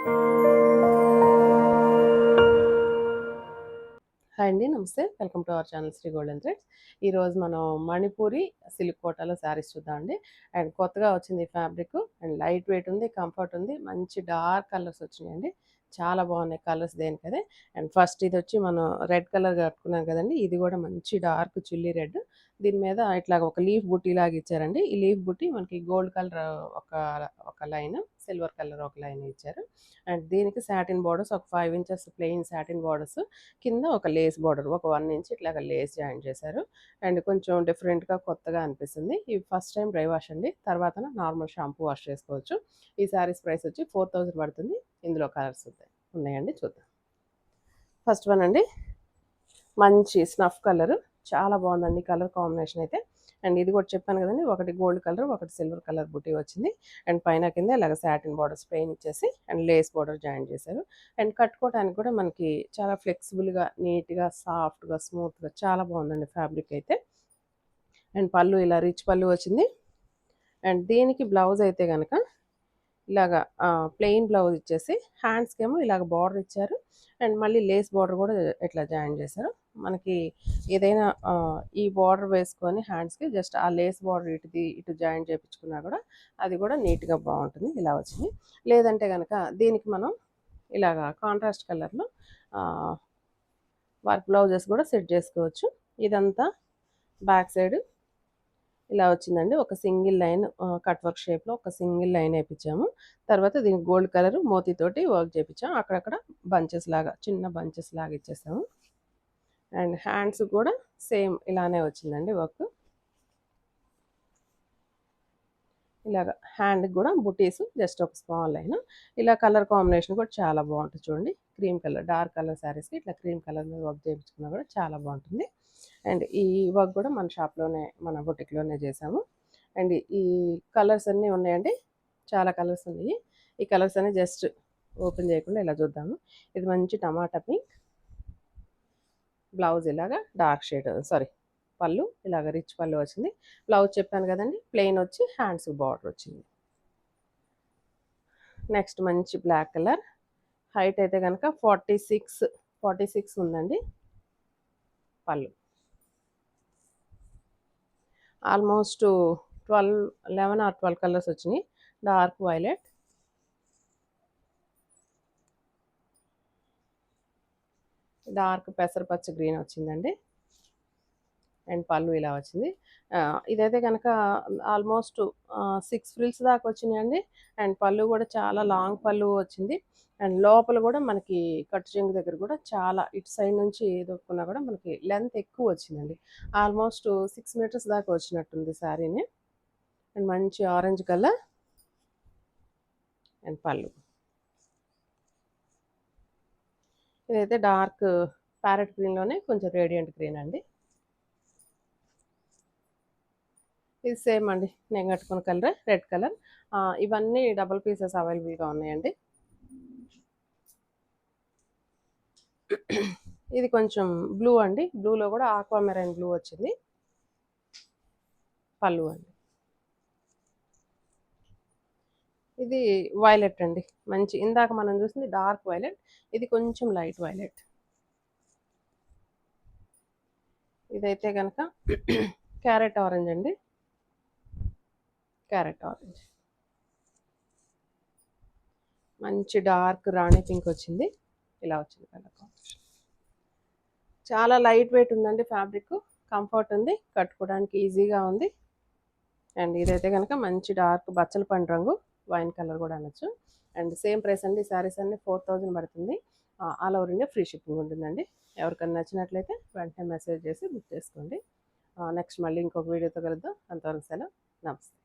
Hi అండి. నమస్తే. Welcome to our channel Sri Golden Threads. ఈరోజు మనం మణిపూరి సిల్క్ కోటాలో శారీస్ చూద్దామండి. అండ్ కొత్తగా వచ్చింది ఈ ఫ్యాబ్రిక్. అండ్ లైట్ వెయిట్ ఉంది, కంఫర్ట్ ఉంది, మంచి డార్క్ కలర్స్ వచ్చినాయండి. చాలా బాగున్నాయి కలర్స్ దేనికదే. అండ్ ఫస్ట్ ఇది వచ్చి మనం రెడ్ కలర్ కట్టుకున్నాం కదండి. ఇది కూడా మంచి డార్క్ చిల్లీ రెడ్. దీని మీద ఇట్లా ఒక లీఫ్ బుట్టి లాగా ఇచ్చారండి. ఈ లీఫ్ బుట్టి మనకి గోల్డ్ కలర్ ఒక ఒక లైన్, సిల్వర్ కలర్ ఒక లైన్ ఇచ్చారు. అండ్ దీనికి సాటిన్ బార్డర్స్ ఒక 5 ఇంచెస్ ప్లెయిన్ సాటిన్ బార్డర్స్, కింద ఒక లేస్ బార్డర్ ఒక 1 ఇంచ్ ఇట్లాగా లేస్ జాయిన్ చేశారు. అండ్ కొంచెం డిఫరెంట్గా కొత్తగా అనిపిస్తుంది. ఇవి ఫస్ట్ టైం డ్రై వాష్ అండి. తర్వాత నార్మల్ షాంపూ వాష్ చేసుకోవచ్చు. ఈ శారీస్ ప్రైస్ వచ్చి 4000 పడుతుంది. ఇందులో కలర్స్ ఉన్నాయండి, చూద్దాం. ఫస్ట్ వన్ అండి, మంచి స్నఫ్ కలర్, చాలా బాగుందండి కలర్ కాంబినేషన్ అయితే. అండ్ ఇది కూడా చెప్పాను కదండి, ఒకటి గోల్డ్ కలర్ ఒకటి సిల్వర్ కలర్ బుటీ వచ్చింది. అండ్ పైన కింద ఇలాగ సాటిన్ బార్డర్స్ ప్లెయిన్ ఇచ్చేసి అండ్ లేస్ బార్డర్ జాయిన్ చేశారు. అండ్ కట్టుకోవడానికి కూడా మనకి చాలా ఫ్లెక్సిబుల్గా, నీట్గా, సాఫ్ట్గా, స్మూత్గా చాలా బాగుందండి ఫ్యాబ్రిక్ అయితే. అండ్ పళ్ళు ఇలా రిచ్ పళ్ళు వచ్చింది. అండ్ దీనికి బ్లౌజ్ అయితే కనుక ఇలాగా ప్లెయిన్ బ్లౌజ్ ఇచ్చేసి హ్యాండ్స్కి ఏమో ఇలాగ బార్డర్ ఇచ్చారు. అండ్ మళ్ళీ లేస్ బార్డర్ కూడా ఇట్లా జాయిన్ చేశారు. మనకి ఏదైనా ఈ బార్డర్ వేసుకొని హ్యాండ్స్కి జస్ట్ ఆ లేస్ బార్డర్ ఇటు జాయిన్ చేయించుకున్నా కూడా అది కూడా నీట్గా బాగుంటుంది. ఇలా వచ్చింది. లేదంటే కనుక దీనికి మనం ఇలాగా కాంట్రాస్ట్ కలర్లో వర్క్ బ్లౌజెస్ కూడా సెట్ చేసుకోవచ్చు. ఇదంతా బ్యాక్ సైడ్ ఇలా వచ్చిందండి. ఒక సింగిల్ లైన్ కట్ వర్క్ షేప్లో ఒక సింగిల్ లైన్ వేయించాము. తర్వాత దీనికి గోల్డ్ కలర్ మోతీతోటి వర్క్ చేయించాము. అక్కడక్కడ బంచెస్ లాగా, చిన్న బంచెస్ లాగా ఇచ్చేసాము. అండ్ హ్యాండ్స్ కూడా సేమ్ ఇలానే వచ్చిందండి వర్క్. ఇలాగ హ్యాండ్కి కూడా బుటీస్ జస్ట్ ఒక స్మాల్ లైన్. ఇలా కలర్ కాంబినేషన్ కూడా చాలా బాగుంటుంది చూడండి. క్రీమ్ కలర్, డార్క్ కలర్ శారీస్కి ఇట్లా క్రీమ్ కలర్ మీద వర్క్ చేయించుకున్నా కూడా చాలా బాగుంటుంది. అండ్ ఈ వర్క్ కూడా మన షాప్లోనే, మన బొటిక్లోనే చేసాము. అండ్ ఈ కలర్స్ అన్నీ ఉన్నాయండి, చాలా కలర్స్ ఉన్నాయి. ఈ కలర్స్ అన్నీ జస్ట్ ఓపెన్ చేయకుండా ఇలా చూద్దాము. ఇది మంచి టమాటా పింక్, బ్లౌజ్ ఇలాగా డార్క్ షేడ్, సారీ పళ్ళు ఇలాగ రిచ్ పళ్ళు వచ్చింది. బ్లౌజ్ చెప్పాను కదండి, ప్లెయిన్ వచ్చి హ్యాండ్స్ బార్డర్ వచ్చింది. నెక్స్ట్ మంచి బ్లాక్ కలర్, హైట్ అయితే కనుక 46 ఉందండి. పళ్ళు ఆల్మోస్ట్ 11 ఆర్ 12 కలర్స్ వచ్చినాయి. డార్క్ వైలెట్, డార్క్ పెసరపచ్చ గ్రీన్ వచ్చిందండి. అండ్ పళ్ళు ఇలా వచ్చింది. ఇదైతే కనుక ఆల్మోస్ట్ 6 ఫ్రిల్స్ దాకా వచ్చినాయండి. అండ్ పళ్ళు కూడా చాలా లాంగ్ పళ్ళు వచ్చింది. అండ్ లోపల కూడా మనకి కట్టు చెంగు దగ్గర కూడా చాలా ఇటు సైడ్ నుంచి దొక్కున్నా కూడా మనకి లెంత్ ఎక్కువ వచ్చిందండి. ఆల్మోస్ట్ 6 మీటర్స్ దాకా వచ్చినట్టుంది శారీని. అండ్ మంచి ఆరెంజ్ కలర్ అండ్ పళ్ళు. ఇదైతే డార్క్ ప్యారెట్ గ్రీన్లోనే కొంచెం రేడియంట్ గ్రీన్ అండి. ఇది సేమ్ అండి, నేను కట్టుకున్న కలర్ రెడ్ కలర్. ఇవన్నీ డబుల్ పీసెస్ అవైలబుల్గా ఉన్నాయండి. ఇది కొంచెం బ్లూ అండి, బ్లూలో కూడా ఆక్వా మెరైన్ బ్లూ వచ్చింది. పళ్ళు అండి. ఇది వైలెట్ అండి, మంచి ఇందాక మనం చూసింది డార్క్ వైలెట్, ఇది కొంచెం లైట్ వైలెట్. ఇదైతే కనుక క్యారెట్ ఆరెంజ్ అండి, క్యారెట్ ఆరెంజ్. మంచి డార్క్ రాణి పింక్ వచ్చింది. ఇలా వచ్చింది కలర్ కాంబినేషన్. చాలా లైట్ వెయిట్ ఉందండి ఫ్యాబ్రిక్, కంఫర్ట్ ఉంది, కట్టుకోవడానికి ఈజీగా ఉంది. అండ్ ఇదైతే కనుక మంచి డార్క్ బచ్చల పండు రంగు, వైన్ కలర్ కూడా అనొచ్చు. అండ్ సేమ్ ప్రైస్ అండి. ఈ శారీస్ అన్ని 4000 పడుతుంది. All over India free shipping ఉంటుందండి. ఎవరికైనా నచ్చినట్లయితే వెంటనే మెసేజ్ చేసి బుక్ చేసుకోండి. నెక్స్ట్ మళ్ళీ ఇంకొక వీడియోతో కలుద్దాం. అంతవరకు సెలవు, నమస్తే.